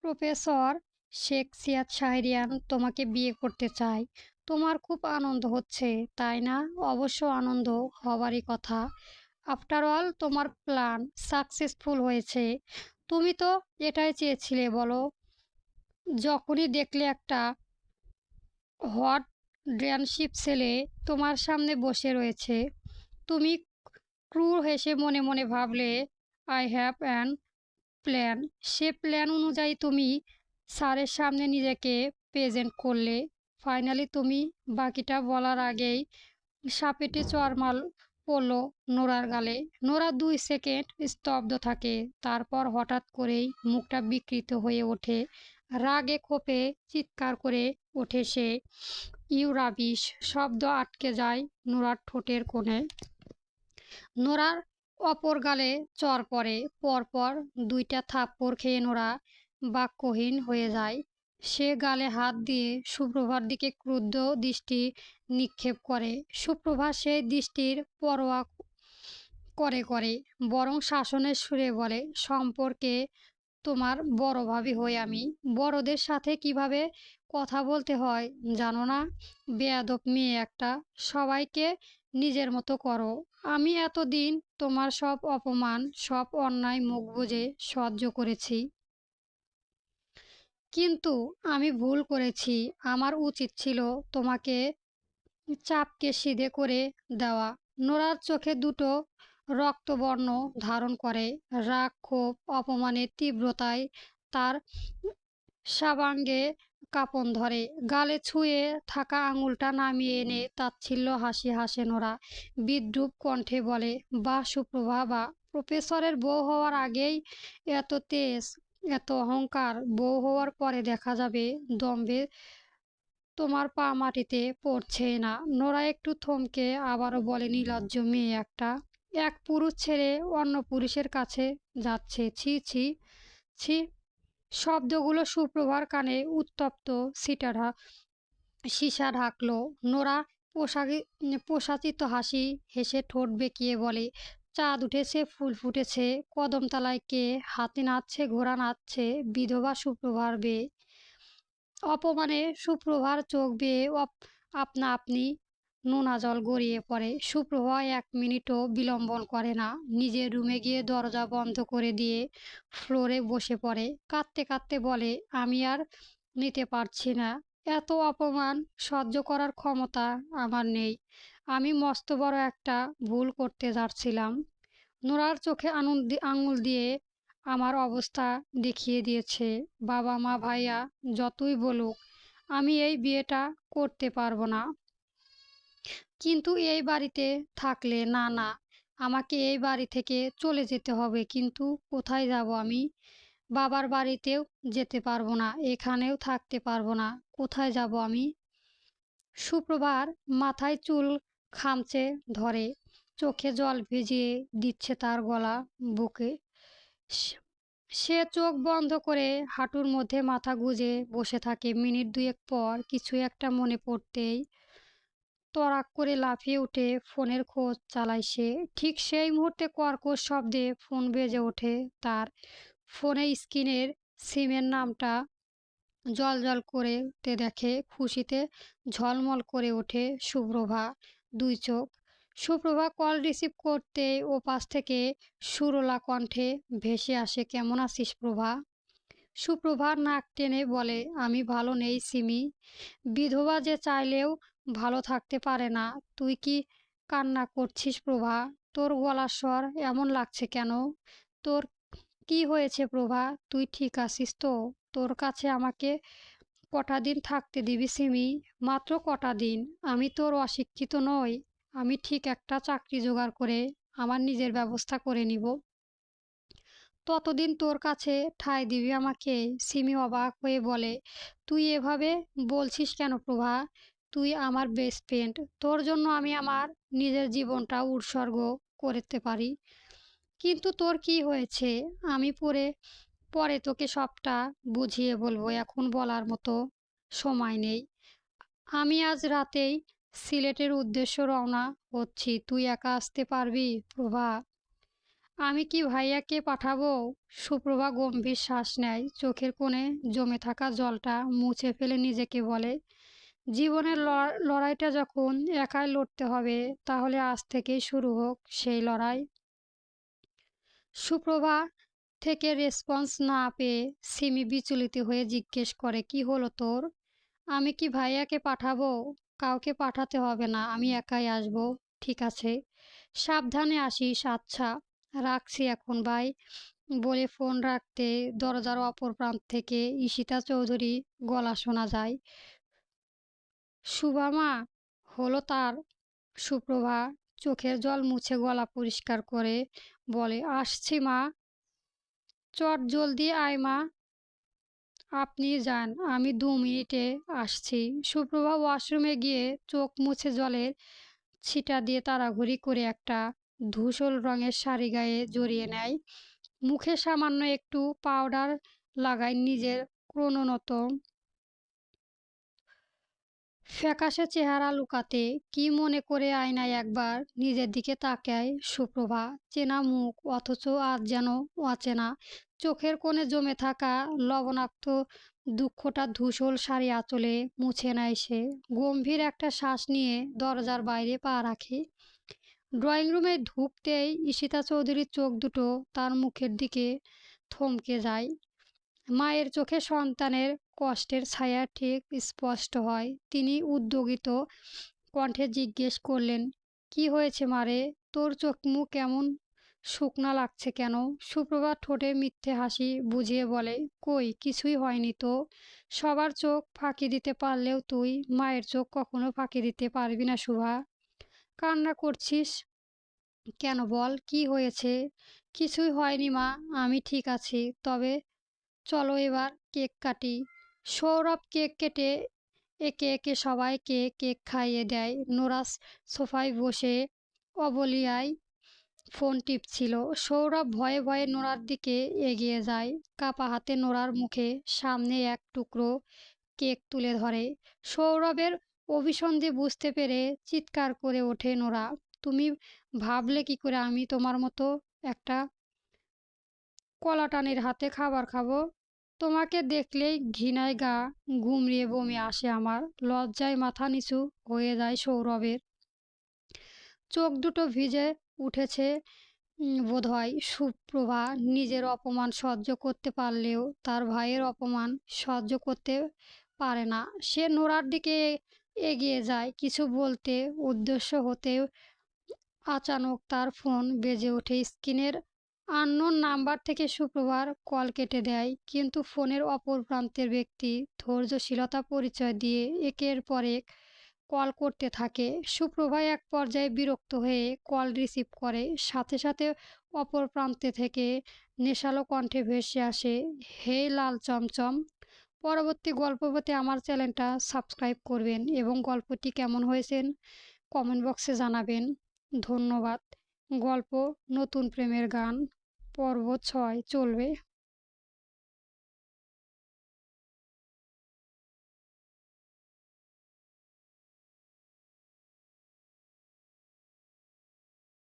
Professor Sheikh Siyad Shahriar তোমাকে বিয়ে করতে চায়। তোমার খুব আনন্দ হচ্ছে, তাই না? অবশ্য আনন্দ হবারই কথা। আফটার অল তোমার প্ল্যান সাকসেসফুল হয়েছে। তুমি তো এটাই চেয়েছিলে, বলো? যখনই দেখলে একটা হট ড্যানশিপ ছেলে তোমার সামনে বসে রয়েছে, তুমি ক্রুর হেসে মনে মনে ভাবলে, I have an plan. Say plan অনুযায়ী তুমি স্যারের সামনে নিজেকে প্রেজেন্ট করলে। ফাইনালি তুমি বাকিটা বলার আগেই সাপেটে চড়মাল পড়ল নোরার গালে। নোরা ২ সেকেন্ড স্তব্ধ থাকে, তারপর হঠাৎ করেই মুখটা বিকৃত হয়ে ওঠে। রাগে ক্ষোভে চিৎকার করে ওঠে সে। You rubbish! শব্দ আটকে যায় নোরার ঠোঁটের কোণে। নোরার অপর গালে চড় পড়ে। পরপর ২টা থাপ্পড় খেয়ে নোরা বাক্যহীন হয়ে যায়। সে গালে হাত দিয়ে সুপ্রভার দিকে ক্রুদ্ধ দৃষ্টি নিক্ষেপ করে। সুপ্রভা সেই দৃষ্টির পরোয়া করে বরং শাসনের সুরে বলে, সম্পর্কে তোমার বড় ভাবি হই আমি। বড়দের সাথে কিভাবে কথা বলতে হয় জানো না? বেয়াদব মেয়ে একটা। সবাইকে নিজের মতো করো। আমি এতদিন তোমার সব অপমান, সব অন্যায় মুখ বুজে সহ্য করেছি, কিন্তু আমি ভুল করেছি। আমার উচিত ছিল তোমাকে চাপকে সিধে করে দেওয়া। নোরার চোখে দুটো রক্তবর্ণ ধারণ করে। রাগ, ক্ষোভ, অপমানের তীব্রতায় তার সাবাঙ্গে কাঁপন ধরে। গালে ছুঁয়ে থাকা আঙুলটা নামিয়ে এনে তাচ্ছিল্য হাসি হাসে নোরা। বিদ্রূপ কণ্ঠে বলে, বাহ সুপ্রভা, বাহ! প্রফেসরের বউ হওয়ার আগেই এত তেজ, এত অহংকার। বউ হওয়ার পরে দেখা যাবে দম্ভে তোমার পা মাটিতে পড়ছেই না। নোরা একটু থমকে আবারও বলে, নির্লজ্জ মেয়ে একটা। এক পুরুষ ছেড়ে অন্য পুরুষের কাছে যাচ্ছে। ছি ছি ছি! শব্দগুলো সুপ্রভার কানে উত্তপ্ত সীসা ঢাকল। নোরা প্রশাচিত হাসি হেসে ঠোঁট বেঁকিয়ে বলে, চাঁদ উঠেছে, ফুল ফুটেছে, কদমতলায় কে হাতি নাচছে, ঘোড়া নাচছে, বিধবা সুপ্রভার বেয়ে। অপমানে সুপ্রভার চোখ বেয়ে আপনা আপনি নোনা জল গড়িয়ে পড়ে। সুপ্রভা ১ মিনিটও বিলম্বন করে না। নিজের রুমে গিয়ে দরজা বন্ধ করে দিয়ে ফ্লোরে বসে পড়ে। কাঁদতে কাঁদতে বলে, আমি আর নিতে পারছি না। এত অপমান সহ্য করার ক্ষমতা আমার নেই। আমি মস্ত বড় একটা ভুল করতে যাচ্ছিলাম। নোরার চোখে আঙুল দিয়ে আমার অবস্থা দেখিয়ে দিয়েছে। বাবা মা ভাইয়া যতই বলুক, আমি এই বিয়েটা করতে পারবো না। কিন্তু এই বাড়িতে থাকলে না, না, আমাকে এই বাড়ি থেকে চলে যেতে হবে। কিন্তু কোথায় যাব আমি? বাবার বাড়িতেও যেতে পারবো না, এখানেও থাকতে পারবো না। কোথায় যাব আমি? সুপ্রভার মাথায় চুল খামচে ধরে, চোখে জল ভিজিয়ে দিচ্ছে তার গলা, বুকে। সে সে চোখ বন্ধ করে হাঁটুর মধ্যে মাথা গুজে বসে থাকে। মিনিট ২ পর কিছু একটা মনে পড়তেই তড়াক করে লাফিয়ে উঠে ফোনের খোঁজ চালায় সে। ঠিক সেই মুহূর্তে কর্কশ শব্দে ফোন বেজে ওঠে তার। ফোনে স্ক্রিনের সিমের নামটা জ্বলজ্বল করে উঠতে দেখে। খুশিতে ঝলমল করে ওঠে সুপ্রভা ২ চোখ। সুপ্রভা কল রিসিভ করতেই ওপাশ থেকে সুরলা কণ্ঠে ভেসে আসে, কেমন আছিস প্রভা? সুপ্রভা নাক টেনে বলে, আমি ভালো নেই সিমি। বিধবা যে চাইলেও ভালো থাকতে পারে না। তুই কি কান্না করছিস প্রভা? তোর গলার স্বর এমন লাগছে কেন? তোর কি হয়েছে প্রভা? তুই ঠিক আছিস তো? তোর কাছে আমাকে কটা দিন থাকতে দিবি সিমি? মাত্র কটা দিন। আমি তোর অশিক্ষিত নই। আমি ঠিক একটা চাকরি জোগাড় করে আমার নিজের ব্যবস্থা করে নিব। ততদিন তোর কাছে ঠাঁই দিবি আমাকে? সিমি অবাক হয়ে বলে, তুই এভাবে বলছিস কেন প্রভা? তুই আমার বেস্ট ফ্রেন্ড। তোর জন্য আমি আমার নিজের জীবনটা উৎসর্গ করতে পারি। কিন্তু তোর কি হয়েছে? আমি পরে তোকে সবটা বুঝিয়ে বলবো, এখন বলার মতো সময় নেই। আমি আজ রাতেই সিলেটের উদ্দেশ্য রওনা হচ্ছি। তুই একা আসতে পারবি প্রভা? আমি কি ভাইয়াকে পাঠাবো? সুপ্রভা গম্ভীর শ্বাস নেয়, চোখের কোণে জমে থাকা জলটা মুছে ফেলে নিজেকে বলে, জীবনের লড়াইটা যখন একাই লড়তে হবে, তাহলে আজ থেকেই শুরু হোক সেই লড়াই। সুপ্রভা থেকে রেসপন্স না পেয়ে সিমি বিচলিত হয়ে জিজ্ঞেস করে, কি হলো তোর? আমি কি ভাইয়াকে পাঠাবো? কাউকে পাঠাতে হবে না, আমি একাই আসবো। ঠিক আছে, সাবধানে আসিস। আচ্ছা, রাখছি এখন ভাই, বলে ফোন রাখতে দরজার অপর প্রান্ত থেকে ঈশিতা চৌধুরী গলা শোনা যায়। সুভামা, হলো তার? সুপ্রভা চোখের জল মুছে গলা পরিষ্কার করে বলে, আসছি মা। চট জলদি আয় মা। আপনি যান, আমি 2 মিনিটে আসছি। সুপ্রভা ওয়াশরুমে গিয়ে চোখ মুছে জলের ছিটা দিয়ে তাড়াহুড়ি করে একটা ধূসর রঙের শাড়ি গায়ে জড়িয়ে নেয়। মুখে সামান্য একটু পাউডার লাগায় নিজের ক্রোনোনত ফ্যাকাশে চেহারা লুকাতে। কি মনে করে আয়নায় একবার নিজের দিকে তাকায় সুপ্রভা। চেনা মুখ, অথচ আজ যেন অচেনা। চোখের কোণে জমে থাকা লবণাক্ত দুঃখটা ধূসর শাড়ি আঁচলে মুছে নেয় সে। গম্ভীর একটা শ্বাস নিয়ে দরজার বাইরে পা রাখে। ড্রয়িং রুমে ঢুকতেই ঈশিতা চৌধুরীর চোখ দুটো তার মুখের দিকে থমকে যায়। মায়ের চোখে সন্তানের কষ্টের ছায়া ঠিক স্পষ্ট হয়। তিনি উদ্যোগিত কণ্ঠে জিজ্ঞেস করলেন, কি হয়েছে মারে? তোর চোখ মুখ কেমন শুকনা লাগছে কেন? সুপ্রভা ঠোঁটে মিথ্যে হাসি বুঝিয়ে বলে, কই কিছুই হয়নি তো। সবার চোখ ফাঁকি দিতে পারলেও তুই মায়ের চোখ কখনো ফাঁকি দিতে পারবি না শুভা। কান্না করছিস কেন বল, কি হয়েছে? কিছুই হয়নি মা, আমি ঠিক আছি। তবে চলো এবার কেক কাটি। সৌরভ কেক কেটে একে একে সবাইকে কেক খাইয়ে দেয়। নোরা সোফায় বসে অবলিয়ায় ফোন টিপছিল। সৌরভ ভয়ে ভয়ে নোরার দিকে এগিয়ে যায়। কাপা হাতে নোরার মুখে সামনে এক টুকরো কেক তুলে ধরে। সৌরভের অভিসন্ধি বুঝতে পেরে চিৎকার করে ওঠে নোরা, তুমি ভাবলে কি করে আমি তোমার মতো একটা কলাটানির হাতে খাবার খাবো? তোমাকে দেখলেই ঘৃণায় গা গুমড়িয়ে বমি আসে আমার। লজ্জায় মাথা নিচু হয়ে যায় সৌরভের। চোখ দুটো ভিজে উঠেছে বোধহয়। সুপ্রভা নিজের অপমান সহ্য করতে পারলেও তার ভাইয়ের অপমান সহ্য করতে পারে না। সে নোরার দিকে এগিয়ে যায় কিছু বলতে উদ্দেশ্য হতে, আচানক তার ফোন বেজে ওঠে। স্ক্রিনের আননোন নাম্বার থেকে সুপ্রভার কল কেটে দেয়, কিন্তু ফোনের অপর প্রান্তের ব্যক্তি ধৈর্যশীলতা পরিচয় দিয়ে একের পর এক কল করতে থাকে। সুপ্রভা এক পর্যায়ে বিরক্ত হয়ে কল রিসিভ করে। সাথে সাথে অপর প্রান্তে থেকে নেশালো কণ্ঠে ভেসে আসে, হে লাল চমচম। পরবর্তী গল্প পেতে আমার চ্যানেলটা সাবস্ক্রাইব করবেন এবং গল্পটি কেমন হয়েছেন কমেন্ট বক্সে জানাবেন। ধন্যবাদ। গল্প নতুন প্রেমের গান পর্ব 6 চলবে।